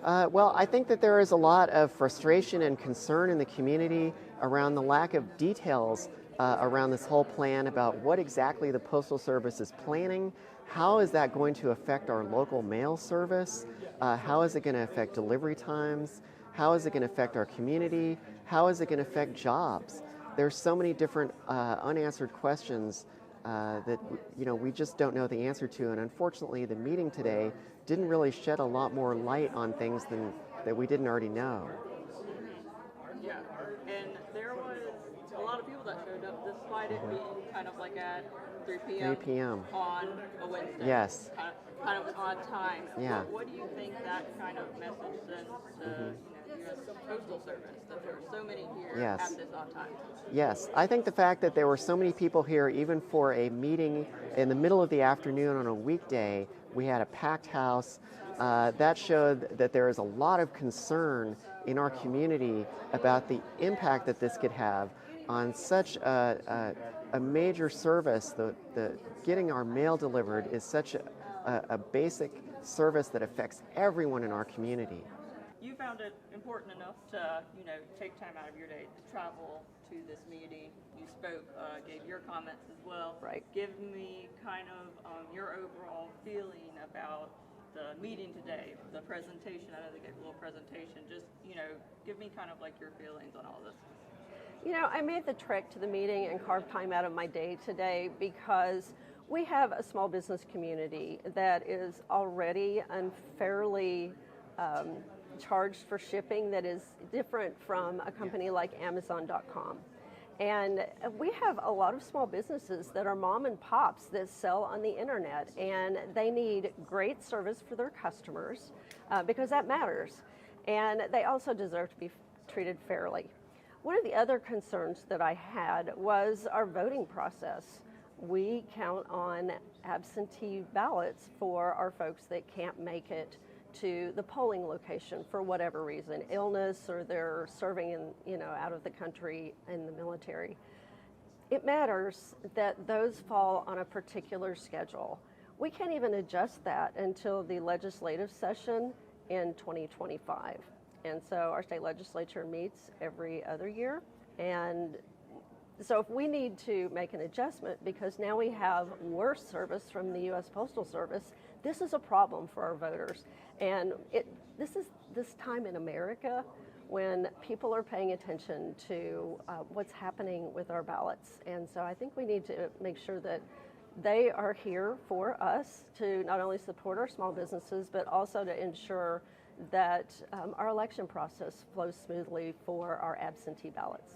Well, I think that there is a lot of frustration and concern in the community around the lack of details around this whole plan about what exactly the Postal Service is planning. How is that going to affect our local mail service? How is it going to affect delivery times? How is it going to affect our community? How is it going to affect jobs? There's so many different unanswered questions that we just don't know the answer to. And unfortunately, the meeting today didn't really shed a lot more light on things that we didn't already know. Yeah, and there was a lot of people that showed up despite it being kind of like at 3 p.m. 3 p.m. on a Wednesday. Yes. Kind of an odd time. Yeah. What do you think that kind of message sends to the U.S. Postal Service, that there are so many here Yes. at this odd time? Yes, I think the fact that there were so many people here, even for a meeting in the middle of the afternoon on a weekday, we had a packed house. That showed that there is a lot of concern in our community about the impact that this could have on such a major service. The getting our mail delivered is such a basic service that affects everyone in our community. You found it important enough to, take time out of your day to travel to this meeting. You spoke, gave your comments as well. Right. Give me kind of your overall feeling about the meeting today, the presentation. I know they gave a little presentation. Just, give me kind of like your feelings on all this. I made the trek to the meeting and carved time out of my day today because we have a small business community that is already unfairly charged for shipping that is different from a company like Amazon.com. And we have a lot of small businesses that are mom and pops that sell on the internet, and they need great service for their customers because that matters. And they also deserve to be treated fairly. One of the other concerns that I had was our voting process. We count on absentee ballots for our folks that can't make it to the polling location for whatever reason, illness, or they're serving out of the country in the military. It matters that those fall on a particular schedule. We can't even adjust that until the legislative session in 2025. And so our state legislature meets every other year. And so if we need to make an adjustment because now we have worse service from the U.S. Postal Service, this is a problem for our voters. And this is this time in America when people are paying attention to what's happening with our ballots. And so I think we need to make sure that they are here for us to not only support our small businesses, but also to ensure that our election process flows smoothly for our absentee ballots.